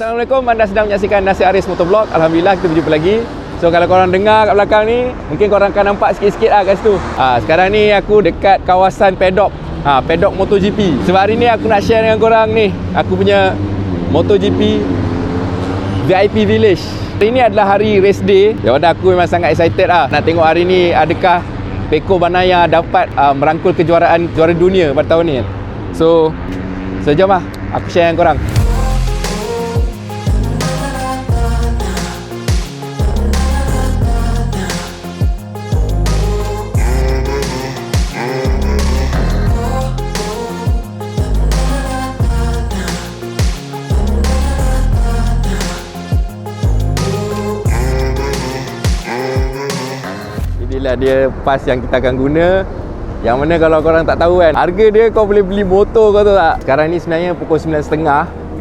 Assalamualaikum, anda sedang menyaksikan Nasir Aris Motovlog. Alhamdulillah kita berjumpa lagi. So kalau korang dengar kat belakang ni, mungkin korang akan nampak sikit-sikit lah kat situ. Sekarang ni aku dekat kawasan paddock, paddock MotoGP. Sebab hari ni aku nak share dengan korang ni aku punya MotoGP VIP Village. Hari ni adalah hari race day. Jadi aku memang sangat excited lah nak tengok hari ni adakah Pecco Bagnaia dapat merangkul kejuaraan juara dunia pada tahun ni. So jom lah aku share dengan korang. Inilah dia pas yang kita akan guna. Yang mana kalau korang tak tahu kan, harga dia kau boleh beli motor, kau tahu tak? Sekarang ni sebenarnya pukul 9.30.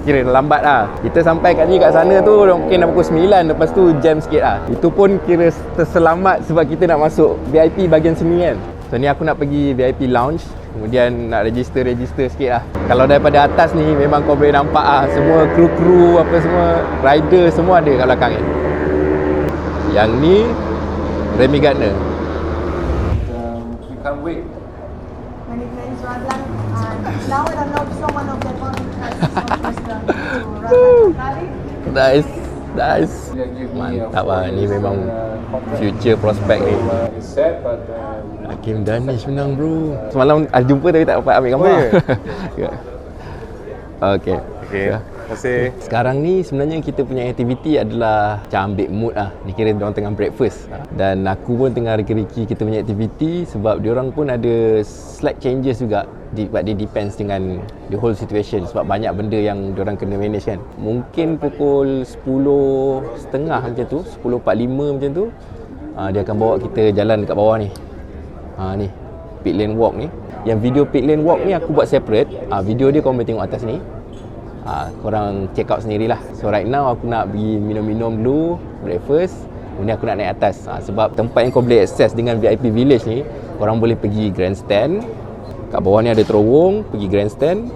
Kira lambat lah. Kita sampai kat sana tu mungkin dah pukul 9. Lepas tu jam sikit lah. Itu pun kira terselamat sebab kita nak masuk VIP bahagian sini kan. So ni aku nak pergi VIP lounge. Kemudian nak register sikit lah. Kalau daripada atas ni memang kau boleh nampak lah, semua kru-kru apa semua, rider semua ada kat belakang ni. Yang ni Remy Gardner. We can't wait. Many friends Radlan. Now I know someone of the Nice. Mantap lah. Ni memang future prospect ni. Hakim Danish menang bro. Semalam ada jumpa tapi tak dapat ambil gambar. Okay. Terima kasih. Sekarang ni sebenarnya kita punya aktiviti adalah macam ambil mood lah. Ni kira diorang tengah breakfast. Dan aku pun tengah reki-reki kita punya aktiviti sebab diorang pun ada slight changes juga. Sebab dia depends dengan the whole situation. Sebab banyak benda yang diorang kena manage kan. Mungkin pukul 10.30 macam tu, 10.45 macam tu, dia akan bawa kita jalan dekat bawah ni. Ni pit lane walk ni. Yang video pit lane walk ni aku buat separate. Video dia korang boleh tengok atas ni. Korang check out sendirilah. So right now aku nak pergi minum-minum dulu, breakfast. Kemudian aku nak naik atas. Sebab tempat yang kau boleh access dengan VIP Village ni, korang boleh pergi grandstand. Kat bawah ni ada terowong, pergi grandstand.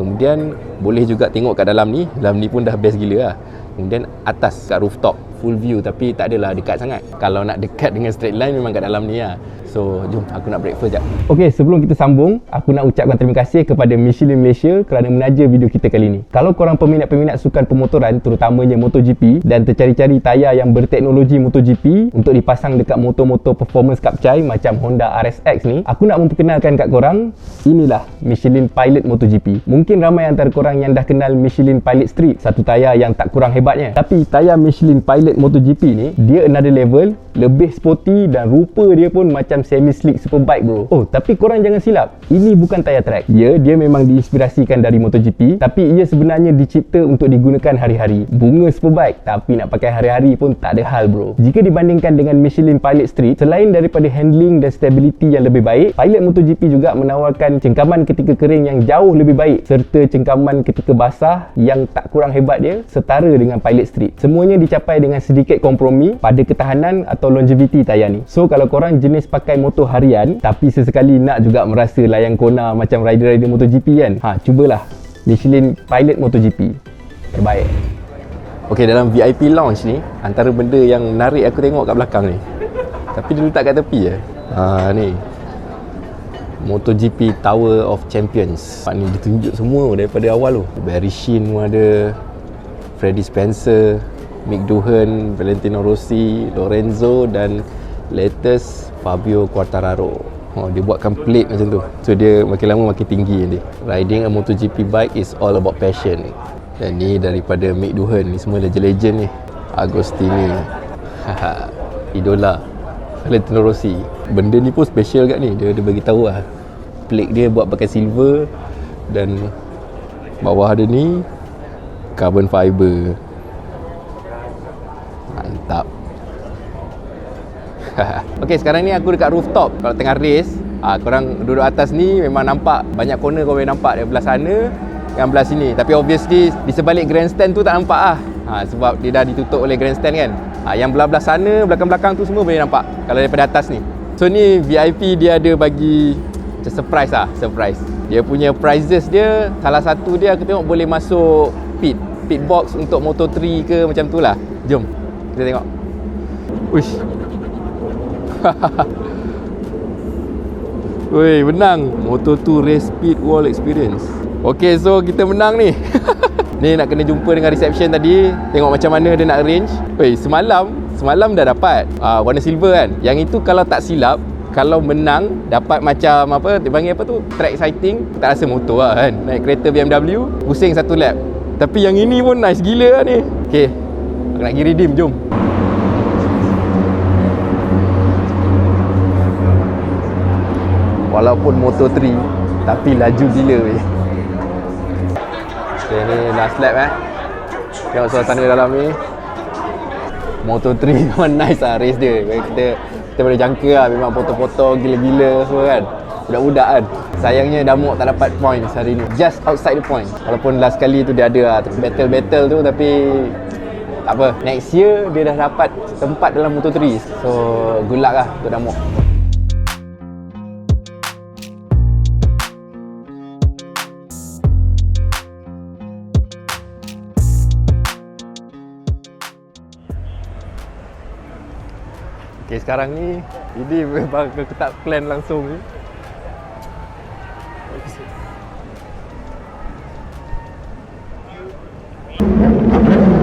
Kemudian boleh juga tengok kat dalam ni. Dalam ni pun dah best gila lah. Kemudian atas kat rooftop, full view, tapi tak adalah dekat sangat. Kalau nak dekat dengan straight line memang kat dalam ni lah. So jom aku nak breakfast jap. Okey, sebelum kita sambung, aku nak ucapkan terima kasih kepada Michelin Malaysia kerana menaja video kita kali ni. Kalau korang peminat-peminat sukan pemotoran, terutamanya MotoGP, dan tercari-cari tayar yang berteknologi MotoGP untuk dipasang dekat motor-motor performance kapcai macam Honda RSX ni, aku nak memperkenalkan kat korang, inilah Michelin Pilot MotoGP. Mungkin ramai antara korang yang dah kenal Michelin Pilot Street, satu tayar yang tak kurang hebatnya. Tapi tayar Michelin Pilot MotoGP ni, dia another level, lebih sporty dan rupa dia pun macam semi-slick superbike bro. Oh, tapi korang jangan silap, ini bukan tayar track. Ya, dia memang diinspirasikan dari MotoGP, tapi ia sebenarnya dicipta untuk digunakan hari-hari. Bunga superbike, tapi nak pakai hari-hari pun tak ada hal bro. Jika dibandingkan dengan Michelin Pilot Street, selain daripada handling dan stability yang lebih baik, Pilot MotoGP juga menawarkan cengkaman ketika kering yang jauh lebih baik, serta cengkaman ketika basah yang tak kurang hebat dia, setara dengan Pilot Street. Semuanya dicapai dengan sedikit kompromi pada ketahanan atau longevity tayar ni. So kalau korang jenis pakai motor harian tapi sesekali nak juga merasa layang kona macam rider-rider MotoGP kan, cubalah Michelin Pilot MotoGP. Terbaik. Okey, dalam VIP lounge ni, antara benda yang menarik aku tengok kat belakang ni, tapi dia letak kat tepi je. Ni MotoGP Tower of Champions. Ni ditunjuk semua daripada awal tu. Barry Sheene pun ada, Freddie Spencer, Mick Doohan, Valentino Rossi, Lorenzo dan latest Fabio Quartararo. Dia buatkan plate macam tu. So dia makin lama makin tinggi dia. Riding a MotoGP bike is all about passion. Dan ni daripada Mick Doohan. Ni semua legend-legend ni. Agostini, idola Valentino Rossi. Benda ni pun special kat ni. Dia bagi tahu lah, plate dia buat pakai silver dan bawah ada ni carbon fiber. Mantap. Okey, sekarang ni aku dekat rooftop. Kalau tengah race, korang duduk atas ni memang nampak banyak corner, kau boleh nampak dari belah sana dengan belah sini. Tapi obviously di sebalik grandstand tu tak nampak sebab dia dah ditutup oleh grandstand kan. Yang belah-belah sana, belakang-belakang tu semua boleh nampak kalau daripada atas ni. So ni VIP dia ada bagi macam surprise. Dia punya prizes dia, salah satu dia aku tengok boleh masuk pit pit box untuk Moto3 ke macam tu lah. Jom kita tengok. Uish. Woi, menang Moto2 Race Pit Wall Experience. Okay, so kita menang ni. Ni nak kena jumpa dengan reception tadi, tengok macam mana dia nak arrange. Woi, semalam dah dapat warna silver kan. Yang itu kalau tak silap, kalau menang dapat macam apa, dia panggil apa tu, track exciting. Tak rasa motor lah kan, naik kereta BMW pusing satu lap. Tapi yang ini pun nice gila lah ni. Okay, aku nak pergi redeem, jom. Walaupun Moto3 tapi laju gila weh. Okay, ni last lap tengok suasana dalam ni. Moto3 memang nice lah race dia. Kita boleh jangka lah, memang foto-foto gila-gila semua kan. Budak-budak kan. Sayangnya Damok tak dapat points hari ni, just outside the point. Walaupun last kali tu dia ada lah battle tu, tapi tak apa, next year dia dah dapat tempat dalam Moto3. So good luck lah untuk Damok. Okay, sekarang ni ini memang aku tak plan langsung ni.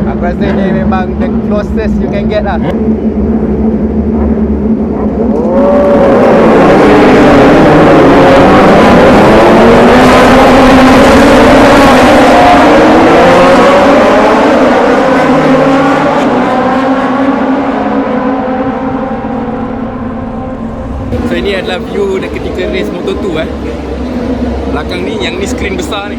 Aku rasa ni memang the closest you can get lah. So ini adalah view ketika race Moto2 Belakang ni, yang ni skrin besar ni.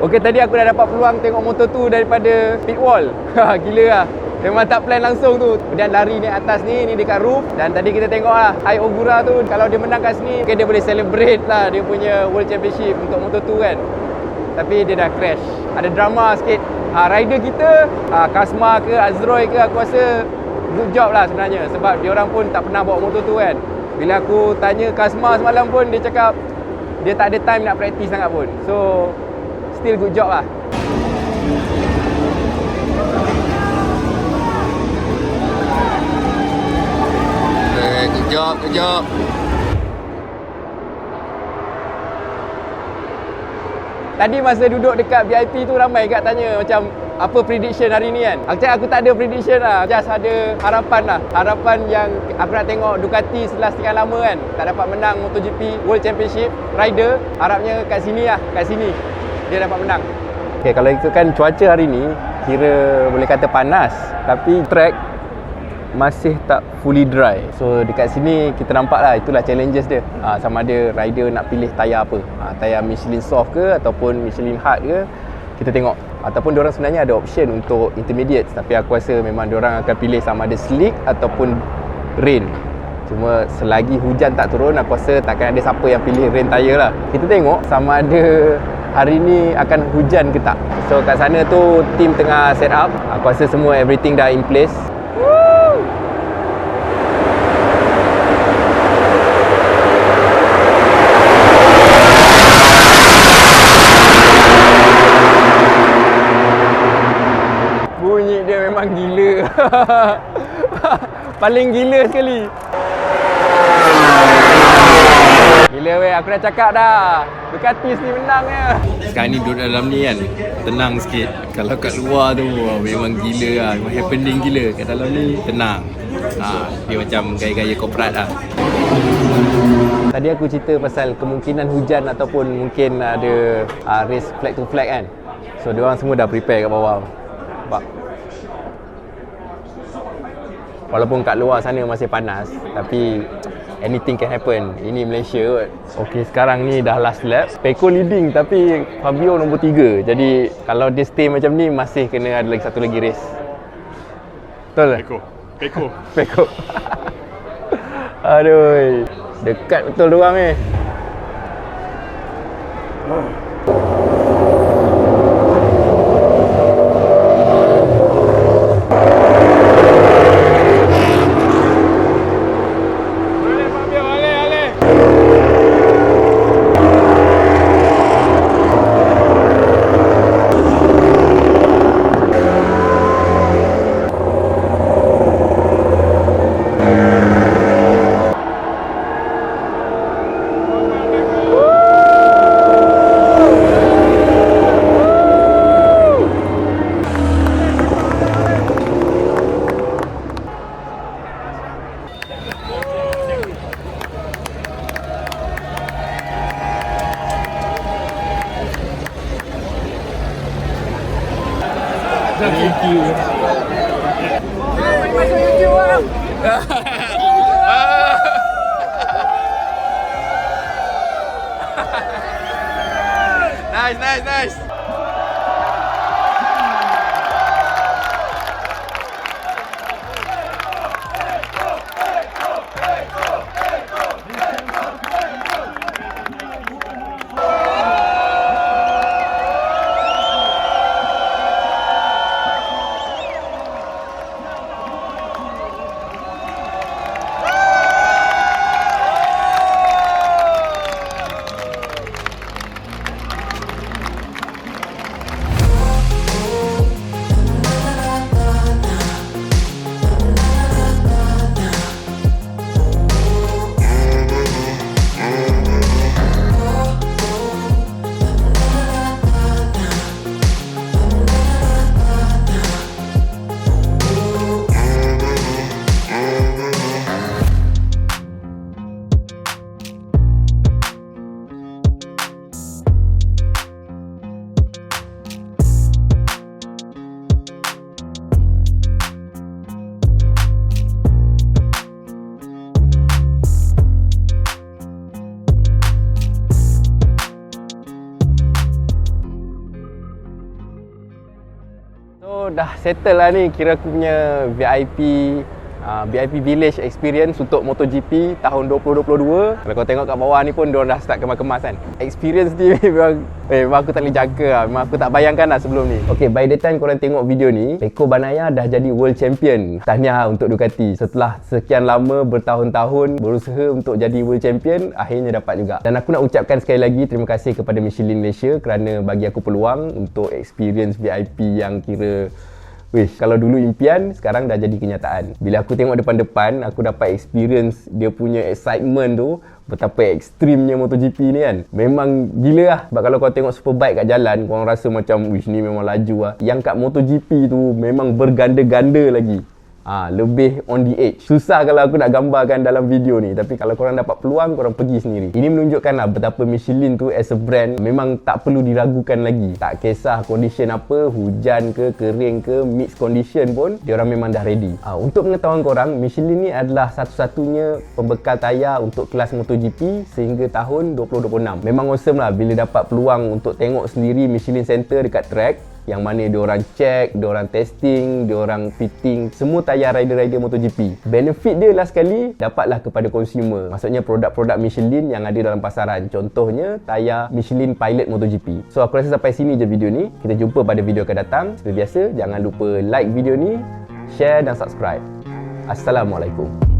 Okey, tadi aku dah dapat peluang tengok Moto2 daripada pit wall. Gila lah. Memang tak plan langsung tu. Kemudian lari naik atas ni dekat roof. Dan tadi kita tengok lah Ai Ogura tu, kalau dia menang kat sini, okay, dia boleh celebrate lah dia punya World Championship untuk Moto2 kan. Tapi dia dah crash. Ada drama sikit. Rider kita, Kasma ke Azroy ke, aku rasa good job lah sebenarnya. Sebab diorang pun tak pernah bawa Moto2 kan. Bila aku tanya Kasma semalam pun, dia cakap dia tak ada time nak practice sangat pun. So still good job lah. Good job. Tadi masa duduk dekat VIP tu, ramai kat tanya macam apa prediction hari ni kan. Aku cakap aku tak ada prediction lah, just ada harapan lah. Harapan yang aku nak tengok Ducati setelah sekian lama kan tak dapat menang MotoGP World Championship Rider. Harapnya kat sini lah, kat sini dia dapat menang. Okay, kalau ikutkan cuaca hari ni, kira boleh kata panas, tapi track masih tak fully dry. So dekat sini kita nampak lah, itulah challenges dia. Sama ada rider nak pilih tayar apa, tayar Michelin soft ke ataupun Michelin hard ke, kita tengok. Ataupun diorang sebenarnya ada option untuk intermediate, tapi aku rasa memang diorang akan pilih sama ada slick ataupun rain. Cuma selagi hujan tak turun, aku rasa takkan ada siapa yang pilih rain tayar lah. Kita tengok sama ada hari ni akan hujan ke tak. So kat sana tu team tengah set up. Aku rasa semua everything dah in place. Bunyi dia memang gila. Paling gila sekali. Gila weh, aku dah cakap dah, Ducati ni menangnya. Sekarang ni duduk dalam ni kan, tenang sikit. Kalau kat luar tu memang gila lah, memang happening gila. Kat dalam ni tenang. Dia macam gaya-gaya korporat lah. Tadi aku cerita pasal kemungkinan hujan ataupun mungkin ada race flag to flag kan. So diorang semua dah prepare kat bawah. Nampak? Walaupun kat luar sana masih panas, tapi anything can happen. Ini Malaysia kot. Okey, sekarang ni dah last lap. Pecco leading tapi Fabio nombor 3. Jadi kalau dia stay macam ni, masih kena ada lagi satu lagi race. Betul tak? Pecco. Aduh, dekat betul diorang ni. Thank you. Masuk YouTube lah. Nice. So dah settle lah ni, kira aku punya VIP Village Experience untuk MotoGP tahun 2022. Kalau kau tengok kat bawah ni pun diorang dah start kemas-kemas kan. Experience ni memang aku tak boleh jangka lah. Memang aku tak bayangkan lah sebelum ni. Okay, by the time korang tengok video ni, Pecco Bagnaia dah jadi World Champion. Tahniah untuk Ducati. Setelah sekian lama bertahun-tahun berusaha untuk jadi World Champion, akhirnya dapat juga. Dan aku nak ucapkan sekali lagi terima kasih kepada Michelin Malaysia kerana bagi aku peluang untuk experience VIP yang kira kalau dulu impian, sekarang dah jadi kenyataan. Bila aku tengok depan-depan, aku dapat experience dia punya excitement tu, betapa ekstrimnya MotoGP ni kan. Memang gila lah. Sebab kalau kau tengok Superbike kat jalan, korang rasa macam, wish ni memang laju lah. Yang kat MotoGP tu memang berganda-ganda lagi. Lebih on the edge. Susah kalau aku nak gambarkan dalam video ni, tapi kalau korang dapat peluang, korang pergi sendiri. Ini menunjukkanlah betapa Michelin tu as a brand memang tak perlu diragukan lagi. Tak kisah condition apa, hujan ke, kering ke, mixed condition pun, diorang memang dah ready. Untuk pengetahuan korang, Michelin ni adalah satu-satunya pembekal tayar untuk kelas MotoGP sehingga tahun 2026. Memang awesome lah bila dapat peluang untuk tengok sendiri Michelin Center dekat track, yang mana diorang check, diorang testing, diorang fitting semua tayar rider-rider MotoGP. Benefit dia last sekali dapatlah kepada consumer. Maksudnya produk-produk Michelin yang ada dalam pasaran. Contohnya tayar Michelin Pilot MotoGP. So aku rasa sampai sini je video ni. Kita jumpa pada video akan datang. Seperti biasa, jangan lupa like video ni, share dan subscribe. Assalamualaikum.